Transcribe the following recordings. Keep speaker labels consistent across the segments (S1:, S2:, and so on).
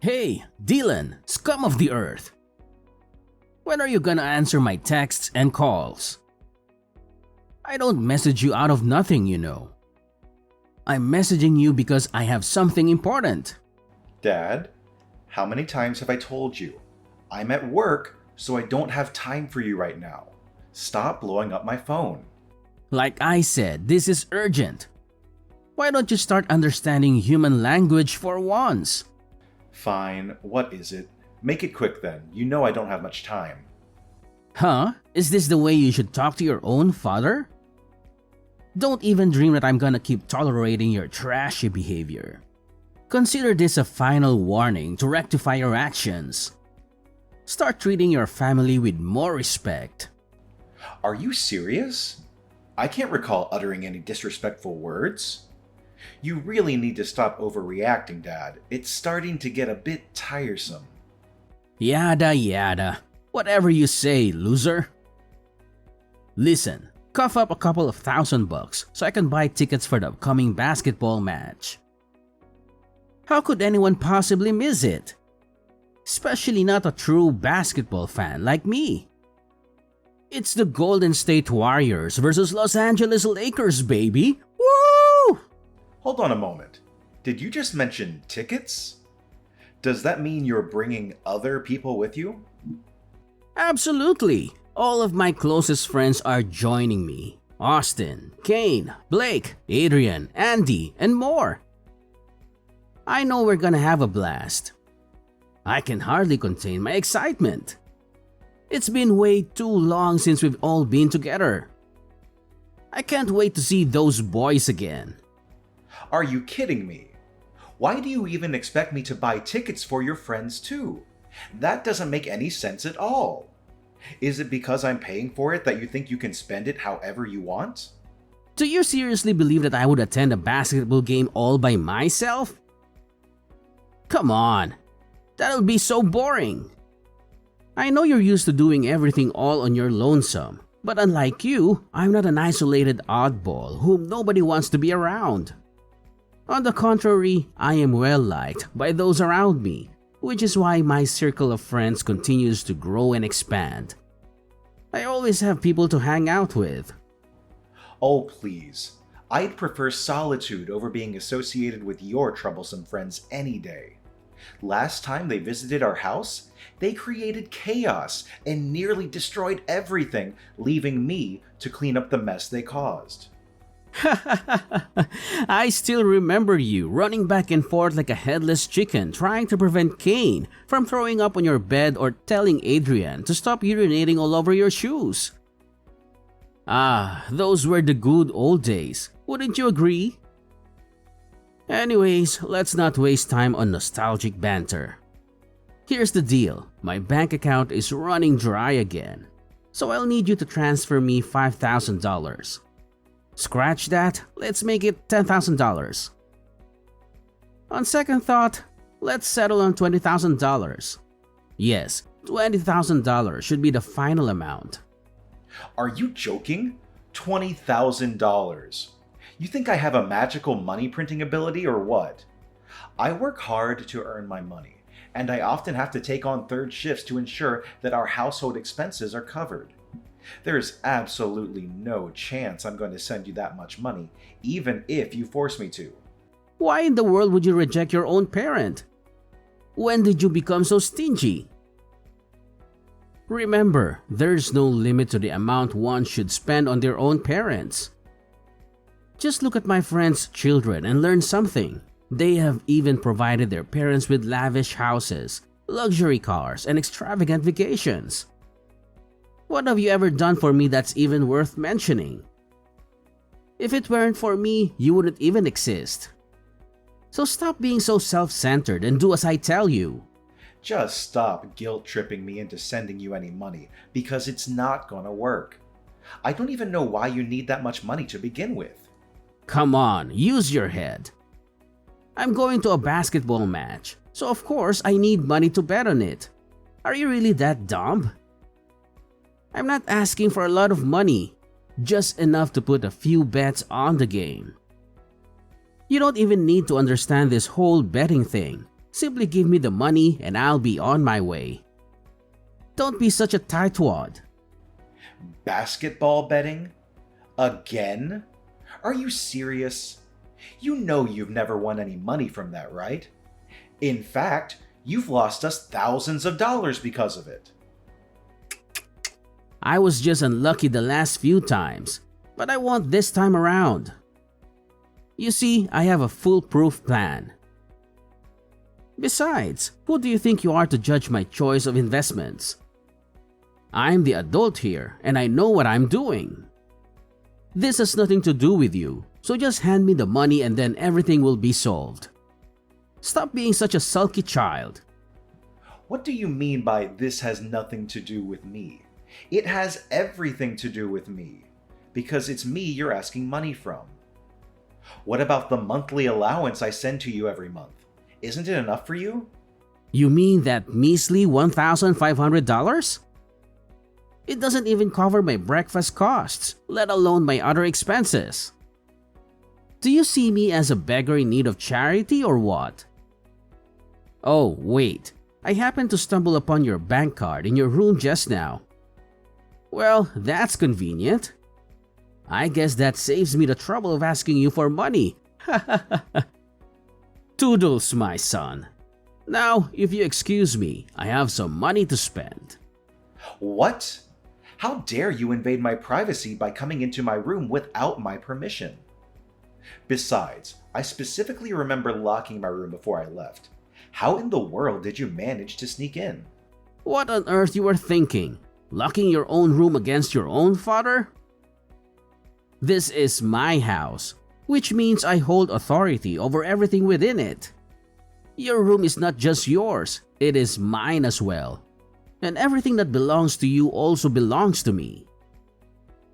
S1: Hey, Dylan, scum of the earth. When are you gonna answer my texts and calls? I don't message you out of nothing, you know. I'm messaging you because I have something important.
S2: Dad, how many times have I told you? I'm at work, so I don't have time for you right now. Stop blowing up my phone.
S1: Like I said, this is urgent. Why don't you start understanding human language for once?
S2: Fine, what is it? Make it quick then. You know I don't have much time.
S1: Huh? Is this the way you should talk to your own father? Don't even dream that I'm gonna keep tolerating your trashy behavior. Consider this a final warning to rectify your actions. Start treating your family with more respect.
S2: Are you serious? I can't recall uttering any disrespectful words. You really need to stop overreacting, Dad. It's starting to get a bit tiresome.
S1: Yada yada. Whatever you say, loser. Listen, cough up a couple of $1,000 so I can buy tickets for the upcoming basketball match. How could anyone possibly miss it? Especially not a true basketball fan like me. It's the Golden State Warriors versus Los Angeles Lakers, baby! Woo!
S2: Hold on a moment. Did you just mention tickets? Does that mean you're bringing other people with you?
S1: Absolutely. All of my closest friends are joining me. Austin, Kane, Blake, Adrian, Andy, and more. I know we're gonna have a blast. I can hardly contain my excitement. It's been way too long since we've all been together. I can't wait to see those boys again.
S2: Are you kidding me? Why do you even expect me to buy tickets for your friends too? That doesn't make any sense at all. Is it because I'm paying for it that you think you can spend it however you want?
S1: Do you seriously believe that I would attend a basketball game all by myself? Come on, that'll be so boring. I know you're used to doing everything all on your lonesome, but unlike you, I'm not an isolated oddball whom nobody wants to be around. On the contrary, I am well liked by those around me, which is why my circle of friends continues to grow and expand. I always have people to hang out with.
S2: Oh, please. I'd prefer solitude over being associated with your troublesome friends any day. Last time they visited our house, they created chaos and nearly destroyed everything, leaving me to clean up the mess they caused.
S1: I still remember you running back and forth like a headless chicken trying to prevent Kane from throwing up on your bed or telling Adrian to stop urinating all over your shoes. Ah, those were the good old days, wouldn't you agree? Anyways, let's not waste time on nostalgic banter. Here's the deal, my bank account is running dry again, so I'll need you to transfer me $5,000. Scratch that, let's make it $10,000. On second thought, let's settle on $20,000. Yes, $20,000 should be the final amount.
S2: Are you joking? $20,000. You think I have a magical money printing ability or what? I work hard to earn my money, and I often have to take on third shifts to ensure that our household expenses are covered. There is absolutely no chance I'm going to send you that much money, even if you force me to.
S1: Why in the world would you reject your own parent? When did you become so stingy? Remember, there's no limit to the amount one should spend on their own parents. Just look at my friends' children and learn something. They have even provided their parents with lavish houses, luxury cars, and extravagant vacations. What have you ever done for me that's even worth mentioning? If it weren't for me, you wouldn't even exist. So stop being so self-centered and do as I tell you.
S2: Just stop guilt-tripping me into sending you any money, because it's not gonna work. I don't even know why you need that much money to begin with.
S1: Come on, use your head. I'm going to a basketball match, so of course I need money to bet on it. Are you really that dumb? I'm not asking for a lot of money, just enough to put a few bets on the game. You don't even need to understand this whole betting thing. Simply give me the money and I'll be on my way. Don't be such a tightwad.
S2: Basketball betting? Again? Are you serious? You know you've never won any money from that, right? In fact, you've lost us thousands of dollars because of it.
S1: I was just unlucky the last few times, but I won this time around. You see, I have a foolproof plan. Besides, who do you think you are to judge my choice of investments? I'm the adult here and I know what I'm doing. This has nothing to do with you, so just hand me the money and then everything will be solved. Stop being such a sulky child.
S2: What do you mean by this has nothing to do with me? It has everything to do with me, because it's me you're asking money from. What about the monthly allowance I send to you every month? Isn't it enough for you?
S1: You mean that measly $1,500? It doesn't even cover my breakfast costs, let alone my other expenses. Do you see me as a beggar in need of charity or what? Oh, wait. I happened to stumble upon your bank card in your room just now. Well, that's convenient. I guess that saves me the trouble of asking you for money. Toodles, my son. Now, if you excuse me, I have some money to spend.
S2: What? How dare you invade my privacy by coming into my room without my permission? Besides, I specifically remember locking my room before I left. How in the world did you manage to sneak in?
S1: What on earth you were thinking? Locking your own room against your own father? This is my house, which means I hold authority over everything within it. Your room is not just yours, it is mine as well. And everything that belongs to you also belongs to me.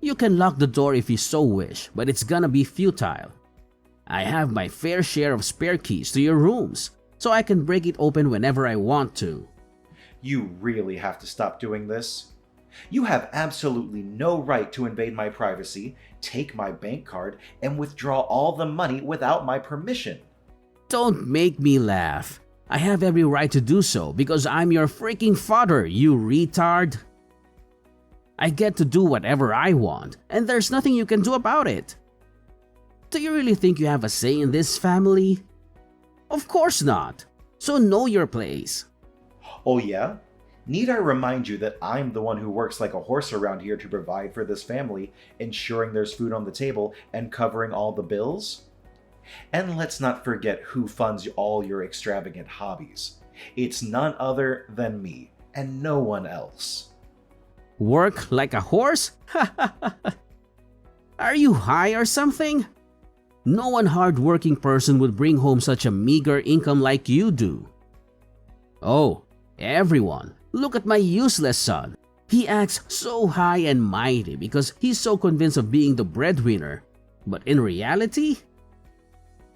S1: You can lock the door if you so wish, but it's gonna be futile. I have my fair share of spare keys to your rooms, so I can break it open whenever I want to.
S2: You really have to stop doing this. You have absolutely no right to invade my privacy, take my bank card, and withdraw all the money without my permission.
S1: Don't make me laugh. I have every right to do so because I'm your freaking father, you retard. I get to do whatever I want, and there's nothing you can do about it. Do you really think you have a say in this family? Of course not. So know your place.
S2: Oh yeah? Need I remind you that I'm the one who works like a horse around here to provide for this family, ensuring there's food on the table and covering all the bills? And let's not forget who funds all your extravagant hobbies. It's none other than me, and no one else.
S1: Work like a horse? Are you high or something? No one hard-working person would bring home such a meager income like you do. Oh, everyone, look at my useless son. He acts so high and mighty because he's so convinced of being the breadwinner. But in reality,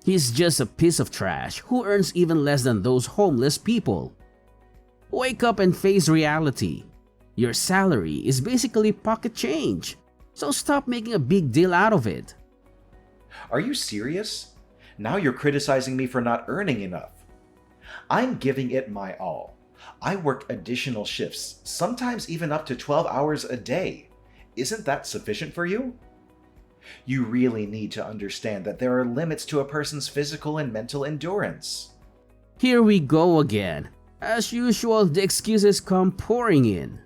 S1: he's just a piece of trash who earns even less than those homeless people. Wake up and face reality. Your salary is basically pocket change, so stop making a big deal out of it.
S2: Are you serious? Now you're criticizing me for not earning enough. I'm giving it my all. I work additional shifts, sometimes even up to 12 hours a day. Isn't that sufficient for you? You really need to understand that there are limits to a person's physical and mental endurance.
S1: Here we go again. As usual, the excuses come pouring in.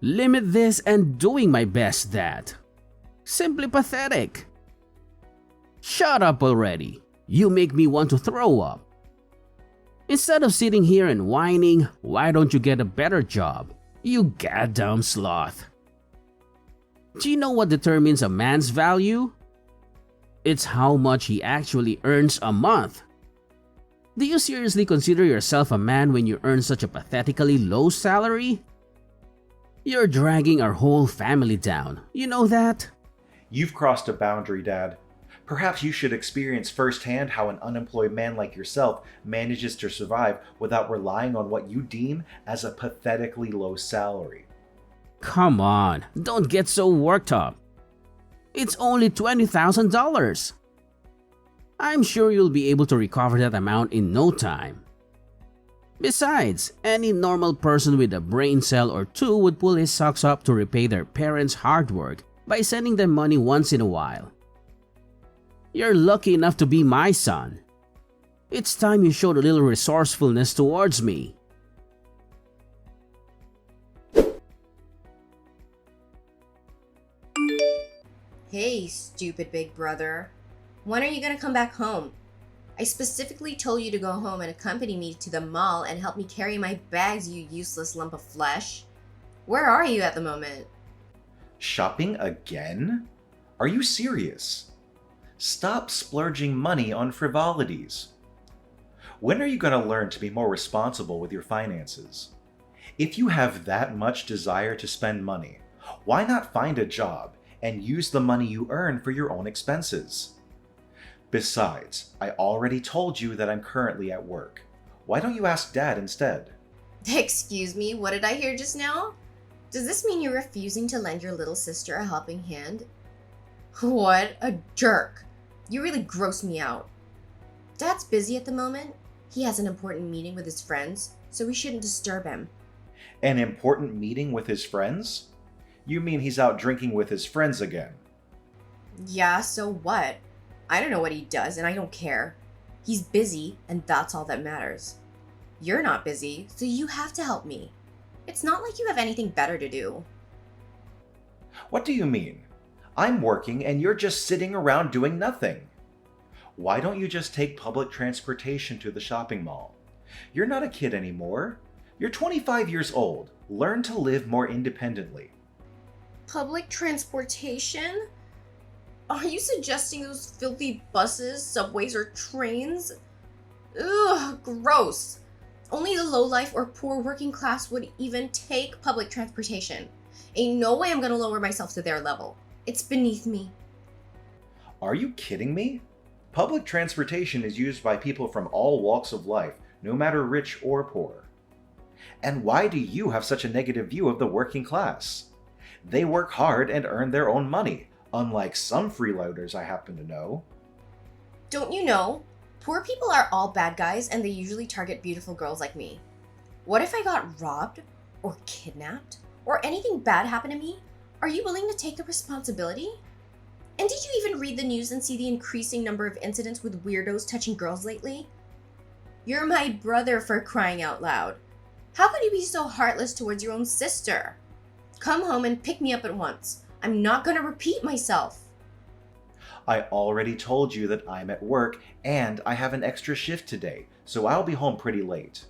S1: Limit this and doing my best that. Simply pathetic. Shut up already. You make me want to throw up. Instead of sitting here and whining, why don't you get a better job? You goddamn sloth. Do you know what determines a man's value? It's how much he actually earns a month. Do you seriously consider yourself a man when you earn such a pathetically low salary? You're dragging our whole family down. You know that?
S2: You've crossed a boundary, Dad. Perhaps you should experience firsthand how an unemployed man like yourself manages to survive without relying on what you deem as a pathetically low salary.
S1: Come on, don't get so worked up. It's only $20,000. I'm sure you'll be able to recover that amount in no time. Besides, any normal person with a brain cell or two would pull his socks up to repay their parents' hard work by sending them money once in a while. You're lucky enough to be my son. It's time you showed a little resourcefulness towards me.
S3: Hey, stupid big brother. When are you gonna come back home? I specifically told you to go home and accompany me to the mall and help me carry my bags, you useless lump of flesh. Where are you at the moment?
S2: Shopping again? Are you serious? Stop splurging money on frivolities. When are you going to learn to be more responsible with your finances? If you have that much desire to spend money, why not find a job and use the money you earn for your own expenses? Besides, I already told you that I'm currently at work. Why don't you ask Dad instead?
S3: Excuse me, what did I hear just now? Does this mean you're refusing to lend your little sister a helping hand? What a jerk. You really gross me out. Dad's busy at the moment. He has an important meeting with his friends, so we shouldn't disturb him.
S2: An important meeting with his friends? You mean he's out drinking with his friends again?
S3: Yeah, so what? I don't know what he does, and I don't care. He's busy, and that's all that matters. You're not busy, so you have to help me. It's not like you have anything better to do.
S2: What do you mean? I'm working and you're just sitting around doing nothing. Why don't you just take public transportation to the shopping mall? You're not a kid anymore. You're 25 years old. Learn to live more independently.
S3: Public transportation? Are you suggesting those filthy buses, subways, or trains? Ugh, gross. Only the lowlife or poor working class would even take public transportation. Ain't no way I'm gonna lower myself to their level. It's beneath me.
S2: Are you kidding me? Public transportation is used by people from all walks of life, no matter rich or poor. And why do you have such a negative view of the working class? They work hard and earn their own money, unlike some freeloaders I happen to know.
S3: Don't you know? Poor people are all bad guys and they usually target beautiful girls like me. What if I got robbed? Or kidnapped? Or anything bad happened to me? Are you willing to take the responsibility? And did you even read the news and see the increasing number of incidents with weirdos touching girls lately? You're my brother, for crying out loud. How could you be so heartless towards your own sister? Come home and pick me up at once. I'm not gonna repeat myself.
S2: I already told you that I'm at work and I have an extra shift today, so I'll be home pretty late.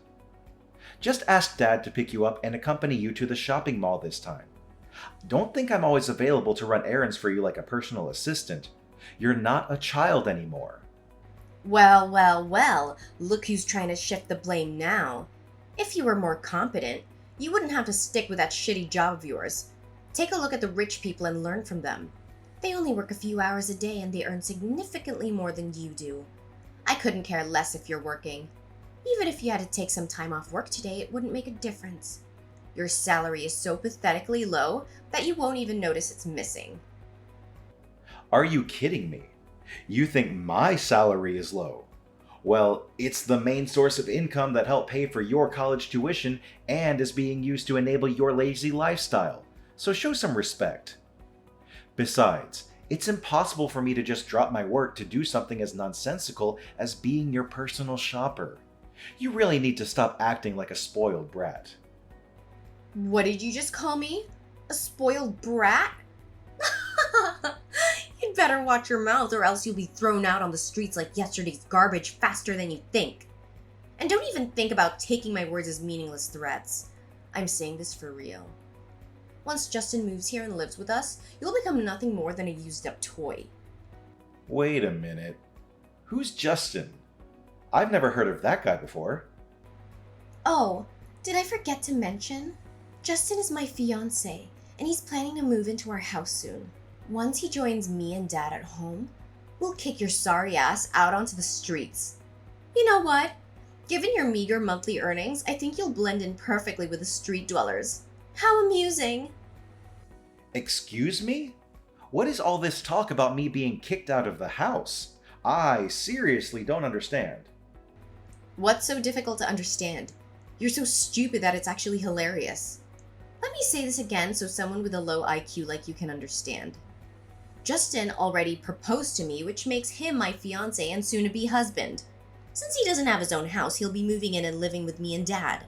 S2: Just ask Dad to pick you up and accompany you to the shopping mall this time. Don't think I'm always available to run errands for you like a personal assistant. You're not a child anymore.
S3: Well, well, well, look who's trying to shift the blame now. If you were more competent, you wouldn't have to stick with that shitty job of yours. Take a look at the rich people and learn from them. They only work a few hours a day and they earn significantly more than you do. I couldn't care less if you're working. Even if you had to take some time off work today, it wouldn't make a difference. Your salary is so pathetically low that you won't even notice it's missing.
S2: Are you kidding me? You think my salary is low? Well, it's the main source of income that helped pay for your college tuition and is being used to enable your lazy lifestyle, so show some respect. Besides, it's impossible for me to just drop my work to do something as nonsensical as being your personal shopper. You really need to stop acting like a spoiled brat.
S3: What did you just call me? A spoiled brat? You'd better watch your mouth or else you'll be thrown out on the streets like yesterday's garbage faster than you think. And don't even think about taking my words as meaningless threats. I'm saying this for real. Once Justin moves here and lives with us, you'll become nothing more than a used-up toy.
S2: Wait a minute. Who's Justin? I've never heard of that guy before.
S3: Oh, did I forget to mention? Justin is my fiancé, and he's planning to move into our house soon. Once he joins me and Dad at home, we'll kick your sorry ass out onto the streets. You know what? Given your meager monthly earnings, I think you'll blend in perfectly with the street dwellers. How amusing!
S2: Excuse me? What is all this talk about me being kicked out of the house? I seriously don't understand.
S3: What's so difficult to understand? You're so stupid that it's actually hilarious. Let me say this again so someone with a low IQ like you can understand. Justin already proposed to me, which makes him my fiancé and soon-to-be husband. Since he doesn't have his own house, he'll be moving in and living with me and Dad.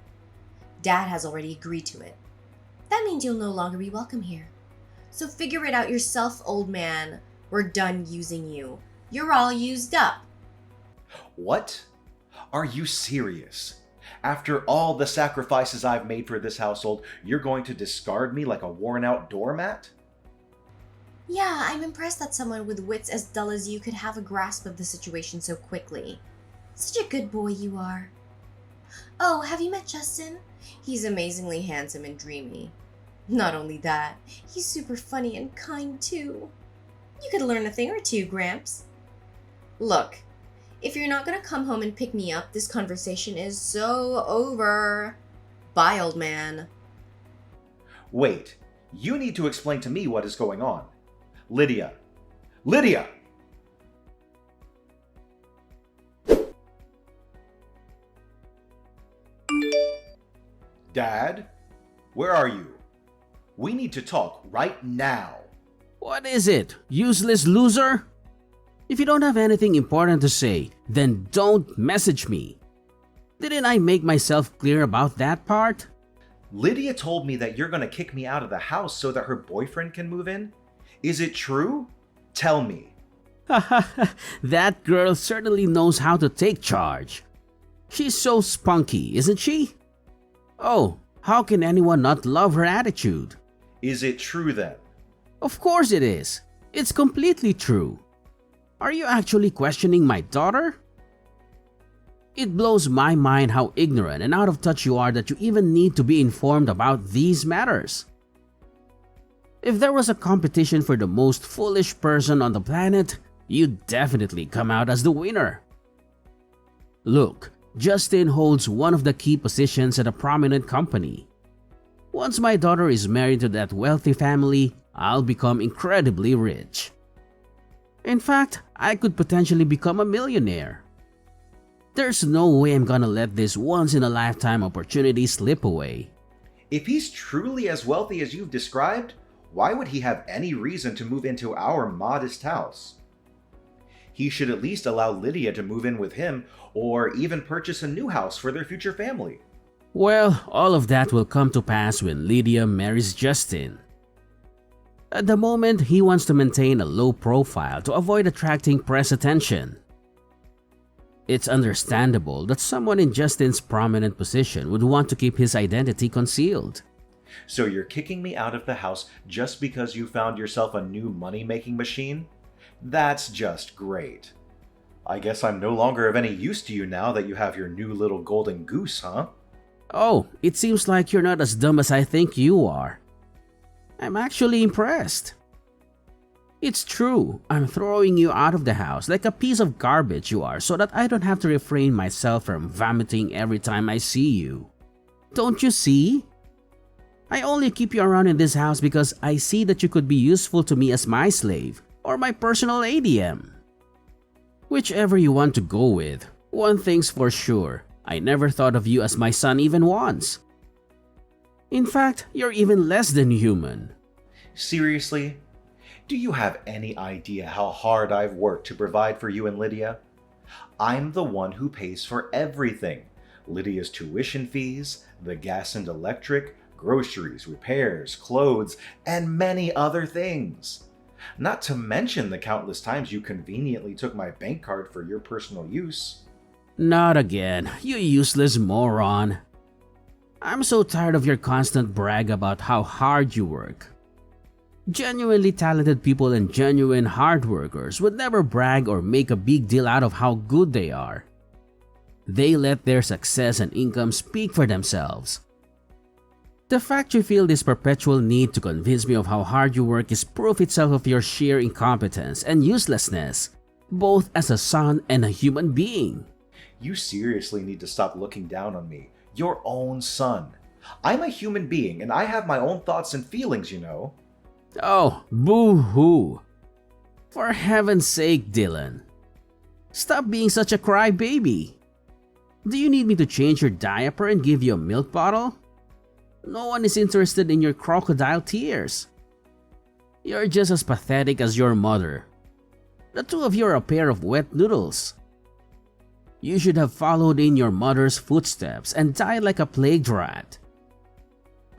S3: Dad has already agreed to it. That means you'll no longer be welcome here. So figure it out yourself, old man. We're done using you. You're all used up.
S2: What? Are you serious? After all the sacrifices I've made for this household, you're going to discard me like a worn-out doormat?
S3: Yeah, I'm impressed that someone with wits as dull as you could have a grasp of the situation so quickly. Such a good boy you are. Oh, have you met Justin? He's amazingly handsome and dreamy. Not only that, he's super funny and kind too. You could learn a thing or two, Gramps. Look, if you're not gonna come home and pick me up, this conversation is so over. Bye, old man.
S2: Wait, you need to explain to me what is going on. Lydia! Lydia! Dad? Where are you? We need to talk right now.
S1: What is it, useless loser? If you don't have anything important to say, then don't message me. Didn't I make myself clear about that part?
S2: Lydia told me that you're gonna kick me out of the house so that her boyfriend can move in. Is it true? Tell me.
S1: That girl certainly knows how to take charge. She's so spunky, isn't she? Oh, how can anyone not love her attitude?
S2: Is it true then?
S1: Of course it is. It's completely true. Are you actually questioning my daughter? It blows my mind how ignorant and out of touch you are that you even need to be informed about these matters. If there was a competition for the most foolish person on the planet, you'd definitely come out as the winner. Look, Justin holds one of the key positions at a prominent company. Once my daughter is married to that wealthy family, I'll become incredibly rich. In fact, I could potentially become a millionaire. There's no way I'm gonna let this once-in-a-lifetime opportunity slip away.
S2: If he's truly as wealthy as you've described, why would he have any reason to move into our modest house? He should at least allow Lydia to move in with him or even purchase a new house for their future family.
S1: Well, all of that will come to pass when Lydia marries Justin. At the moment, he wants to maintain a low profile to avoid attracting press attention. It's understandable that someone in Justin's prominent position would want to keep his identity concealed.
S2: So you're kicking me out of the house just because you found yourself a new money-making machine? That's just great. I guess I'm no longer of any use to you now that you have your new little golden goose, huh?
S1: Oh, it seems like you're not as dumb as I think you are. I'm actually impressed. It's true, I'm throwing you out of the house like a piece of garbage you are so that I don't have to refrain myself from vomiting every time I see you. Don't you see? I only keep you around in this house because I see that you could be useful to me as my slave or my personal ADM. Whichever you want to go with, one thing's for sure, I never thought of you as my son even once. In fact, you're even less than human.
S2: Seriously? Do you have any idea how hard I've worked to provide for you and Lydia? I'm the one who pays for everything. Lydia's tuition fees, the gas and electric, groceries, repairs, clothes, and many other things. Not to mention the countless times you conveniently took my bank card for your personal use.
S1: Not again, you useless moron. I'm so tired of your constant brag about how hard you work. Genuinely talented people and genuine hard workers would never brag or make a big deal out of how good they are. They let their success and income speak for themselves. The fact you feel this perpetual need to convince me of how hard you work is proof itself of your sheer incompetence and uselessness, both as a son and a human being.
S2: You seriously need to stop looking down on me, your own son. I'm a human being and I have my own thoughts and feelings, you know.
S1: Oh, boo-hoo. For heaven's sake, Dylan. Stop being such a crybaby. Do you need me to change your diaper and give you a milk bottle? No one is interested in your crocodile tears. You're just as pathetic as your mother. The two of you are a pair of wet noodles. You should have followed in your mother's footsteps and died like a plague rat.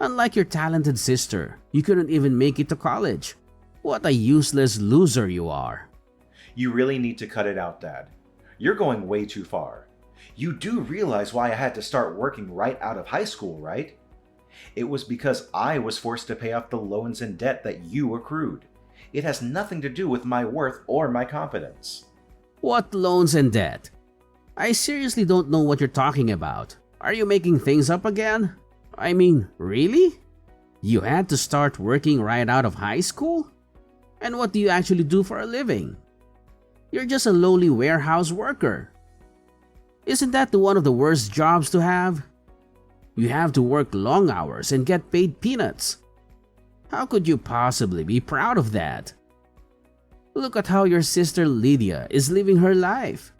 S1: Unlike your talented sister, you couldn't even make it to college. What a useless loser you are.
S2: You really need to cut it out, Dad. You're going way too far. You do realize why I had to start working right out of high school, right? It was because I was forced to pay off the loans and debt that you accrued. It has nothing to do with my worth or my confidence.
S1: What loans and debt? I seriously don't know what you're talking about. Are you making things up again? I mean, really? You had to start working right out of high school? And what do you actually do for a living? You're just a lowly warehouse worker. Isn't that one of the worst jobs to have? You have to work long hours and get paid peanuts. How could you possibly be proud of that? Look at how your sister Lydia is living her life.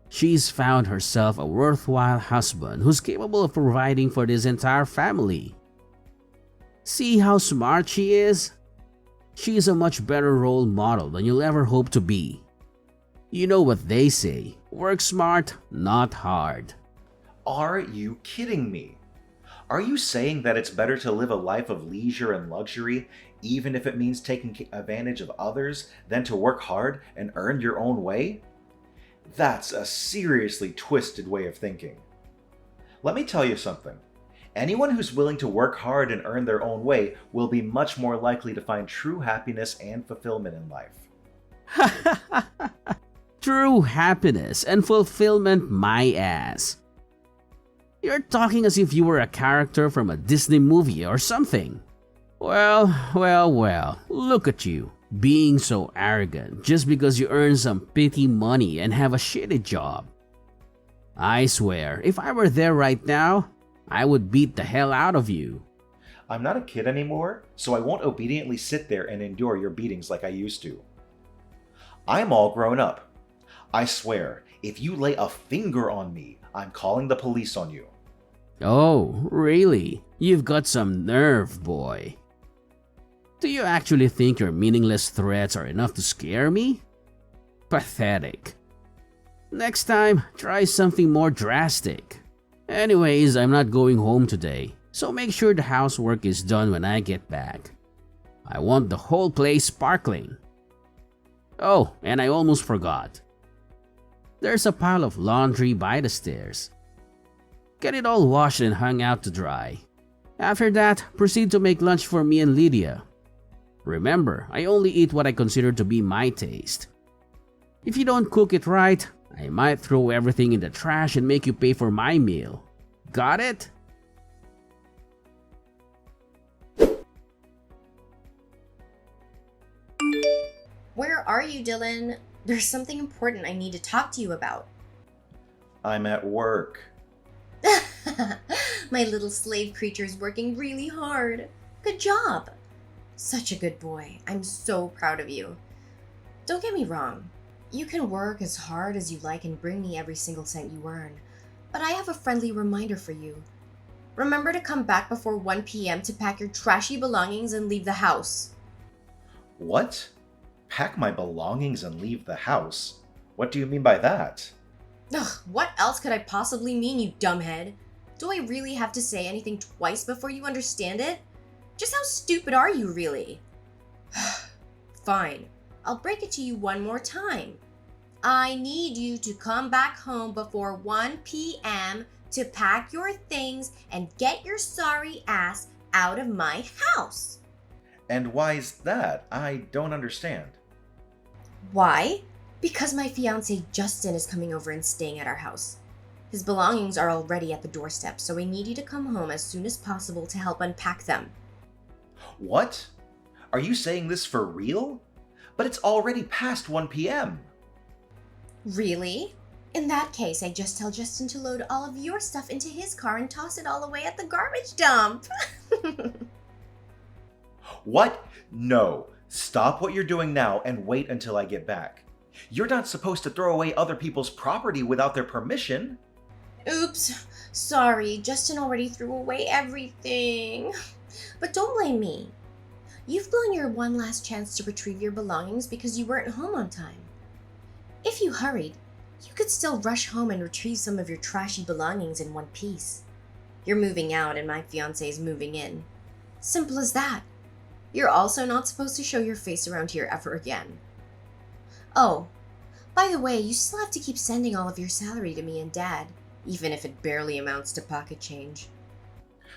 S1: She's found herself a worthwhile husband who's capable of providing for this entire family. See how smart she is? She's a much better role model than you'll ever hope to be. You know what they say, work smart, not hard.
S2: Are you kidding me? Are you saying that it's better to live a life of leisure and luxury, even if it means taking advantage of others, than to work hard and earn your own way? That's a seriously twisted way of thinking. Let me tell you something. Anyone who's willing to work hard and earn their own way will be much more likely to find true happiness and fulfillment in life.
S1: True happiness and fulfillment, my ass. You're talking as if you were a character from a Disney movie or something. Well, look at you, being so arrogant just because you earn some petty money and have a shitty job. I swear, if I were there right now, I would beat the hell out of you.
S2: I'm not a kid anymore, so I won't obediently sit there and endure your beatings like I used to. I'm all grown up. I swear, if you lay a finger on me, I'm calling the police on you.
S1: Oh, really? You've got some nerve, boy. Do you actually think your meaningless threats are enough to scare me? Pathetic. Next time, try something more drastic. Anyways, I'm not going home today, so make sure the housework is done when I get back. I want the whole place sparkling. Oh, and I almost forgot. There's a pile of laundry by the stairs. Get it all washed and hung out to dry. After that, proceed to make lunch for me and Lydia. Remember, I only eat what I consider to be my taste. If you don't cook it right, I might throw everything in the trash and make you pay for my meal. Got it?
S3: Where are you, Dylan? There's something important I need to talk to you about.
S2: I'm at work.
S3: My little slave creature's working really hard. Good job. Such a good boy. I'm so proud of you. Don't get me wrong. You can work as hard as you like and bring me every single cent you earn. But I have a friendly reminder for you. Remember to come back before 1 p.m. to pack your trashy belongings and leave the house.
S2: What? Pack my belongings and leave the house? What do you mean by that?
S3: Ugh, what else could I possibly mean, you dumbhead? Do I really have to say anything twice before you understand it? Just how stupid are you, really? Fine, I'll break it to you one more time. I need you to come back home before 1 p.m. to pack your things and get your sorry ass out of my house.
S2: And why's that? I don't understand.
S3: Why? Because my fiancé Justin is coming over and staying at our house. His belongings are already at the doorstep, so I need you to come home as soon as possible to help unpack them.
S2: What? Are you saying this for real? But it's already past 1 p.m.
S3: Really? In that case, I just tell Justin to load all of your stuff into his car and toss it all away at the garbage dump.
S2: What? No. Stop what you're doing now and wait until I get back. You're not supposed to throw away other people's property without their permission.
S3: Oops. Sorry, Justin already threw away everything. But don't blame me. You've blown your one last chance to retrieve your belongings because you weren't home on time. If you hurried, you could still rush home and retrieve some of your trashy belongings in one piece. You're moving out and my fiancé is moving in. Simple as that. You're also not supposed to show your face around here ever again. Oh, by the way, you still have to keep sending all of your salary to me and Dad, even if it barely amounts to pocket change.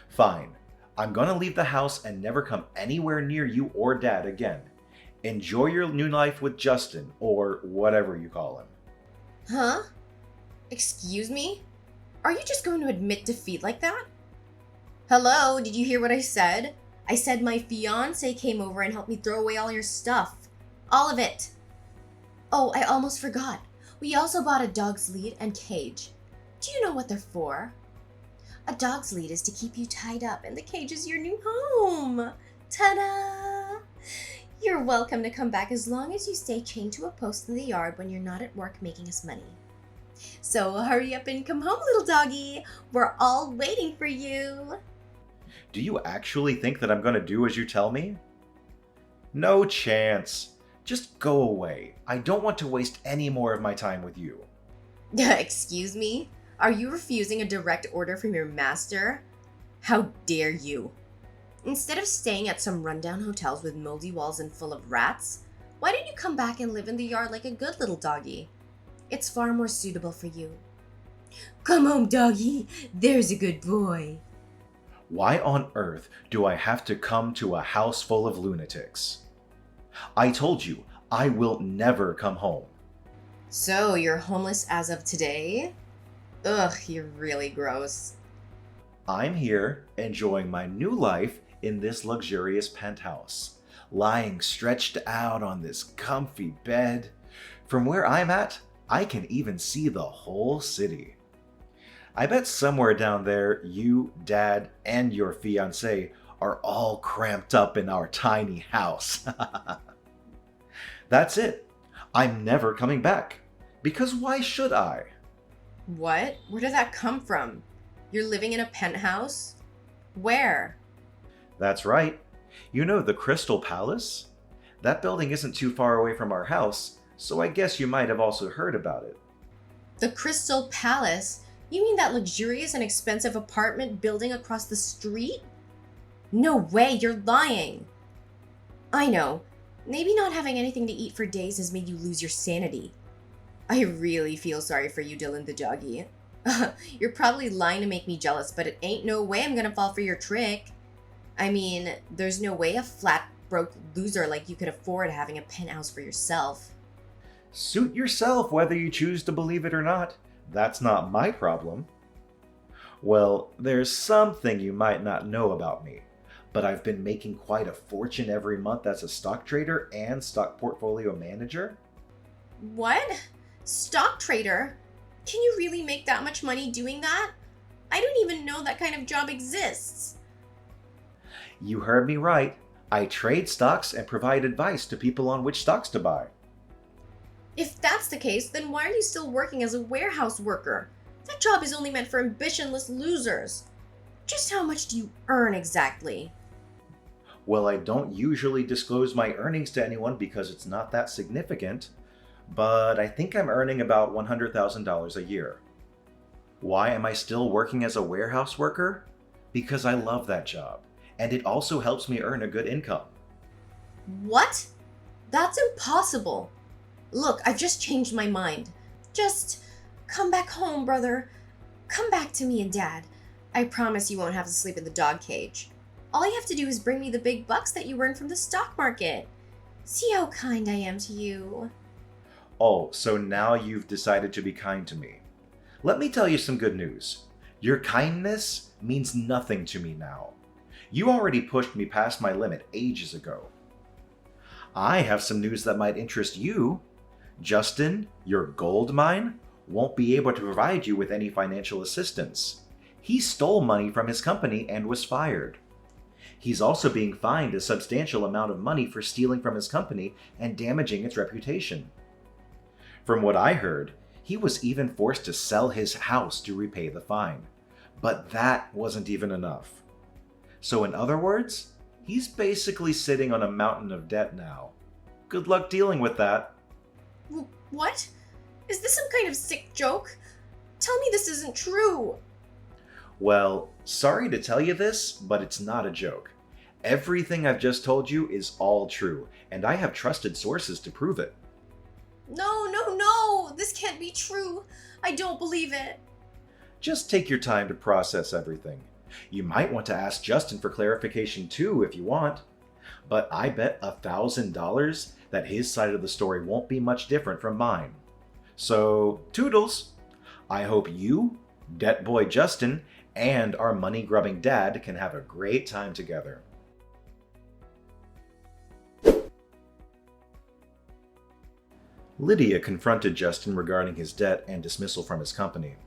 S2: Fine. I'm gonna leave the house and never come anywhere near you or Dad again. Enjoy your new life with Justin, or whatever you call him.
S3: Huh? Excuse me? Are you just going to admit defeat like that? Hello, did you hear what I said? I said my fiancé came over and helped me throw away all your stuff. All of it. Oh, I almost forgot. We also bought a dog's lead and cage. Do you know what they're for? A dog's lead is to keep you tied up, and the cage is your new home. Ta-da! You're welcome to come back as long as you stay chained to a post in the yard when you're not at work making us money. So hurry up and come home, little doggy. We're all waiting for you.
S2: Do you actually think that I'm gonna do as you tell me? No chance. Just go away. I don't want to waste any more of my time with you.
S3: Excuse me? Are you refusing a direct order from your master? How dare you? Instead of staying at some rundown hotels with moldy walls and full of rats, why don't you come back and live in the yard like a good little doggy? It's far more suitable for you. Come home, doggy. There's a good boy.
S2: Why on earth do I have to come to a house full of lunatics? I told you, I will never come home.
S3: So, you're homeless as of today? Ugh, you're really gross.
S2: I'm here enjoying my new life in this luxurious penthouse, lying stretched out on this comfy bed. From where I'm at, I can even see the whole city. I bet somewhere down there, you, Dad, and your fiancé are all cramped up in our tiny house. That's it. I'm never coming back. Because why should I?
S3: What? Where did that come from? You're living in a penthouse? Where?
S2: That's right. You know the Crystal Palace? That building isn't too far away from our house, so I guess you might have also heard about it.
S3: The Crystal Palace? You mean that luxurious and expensive apartment building across the street? No way, you're lying. I know. Maybe not having anything to eat for days has made you lose your sanity. I really feel sorry for you, Dylan the doggy. You're probably lying to make me jealous, but it ain't no way I'm gonna fall for your trick. I mean, there's no way a flat, broke loser like you could afford having a penthouse for yourself.
S2: Suit yourself whether you choose to believe it or not. That's not my problem. Well, there's something you might not know about me, but I've been making quite a fortune every month as a stock trader and stock portfolio manager.
S3: What? Stock trader? Can you really make that much money doing that? I don't even know that kind of job exists.
S2: You heard me right. I trade stocks and provide advice to people on which stocks to buy.
S3: If that's the case, then why are you still working as a warehouse worker? That job is only meant for ambitionless losers. Just how much do you earn exactly?
S2: Well, I don't usually disclose my earnings to anyone because it's not that significant, but I think I'm earning about $100,000 a year. Why am I still working as a warehouse worker? Because I love that job, and it also helps me earn a good income.
S3: What? That's impossible. Look, I've just changed my mind. Just come back home, brother. Come back to me and Dad. I promise you won't have to sleep in the dog cage. All you have to do is bring me the big bucks that you earned from the stock market. See how kind I am to you.
S2: Oh, so now you've decided to be kind to me. Let me tell you some good news. Your kindness means nothing to me now. You already pushed me past my limit ages ago. I have some news that might interest you. Justin, your gold mine, won't be able to provide you with any financial assistance. He stole money from his company and was fired. He's also being fined a substantial amount of money for stealing from his company and damaging its reputation. From what I heard, He was even forced to sell his house to repay the fine. But that wasn't even enough. So in other words, he's basically sitting on a mountain of debt now. Good luck dealing with that.
S3: What? Is this some kind of sick joke? Tell me this isn't true.
S2: Well, sorry to tell you this, but it's not a joke. Everything I've just told you is all true, and I have trusted sources to prove it.
S3: No, this can't be true. I don't believe it.
S2: Just take your time to process everything. You might want to ask Justin for clarification too if you want. But I bet $1,000 that his side of the story won't be much different from mine. So, toodles! I hope you, Debt Boy Justin, and our money-grubbing dad can have a great time together. Lydia confronted Justin regarding his debt and dismissal from his company.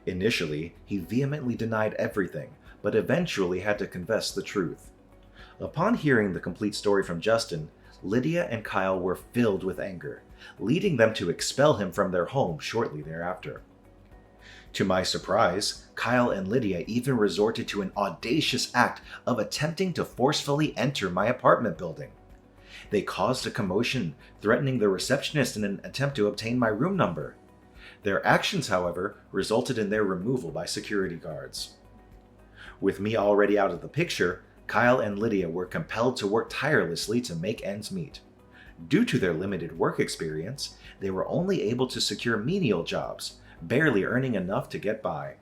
S2: Initially, he vehemently denied everything, but eventually had to confess the truth. Upon hearing the complete story from Justin, Lydia and Kyle were filled with anger, leading them to expel him from their home shortly thereafter. To my surprise, Kyle and Lydia even resorted to an audacious act of attempting to forcefully enter my apartment building. They caused a commotion, threatening the receptionist in an attempt to obtain my room number. Their actions, however, resulted in their removal by security guards. With me already out of the picture, Kyle and Lydia were compelled to work tirelessly to make ends meet. Due to their limited work experience, they were only able to secure menial jobs, barely earning enough to get by.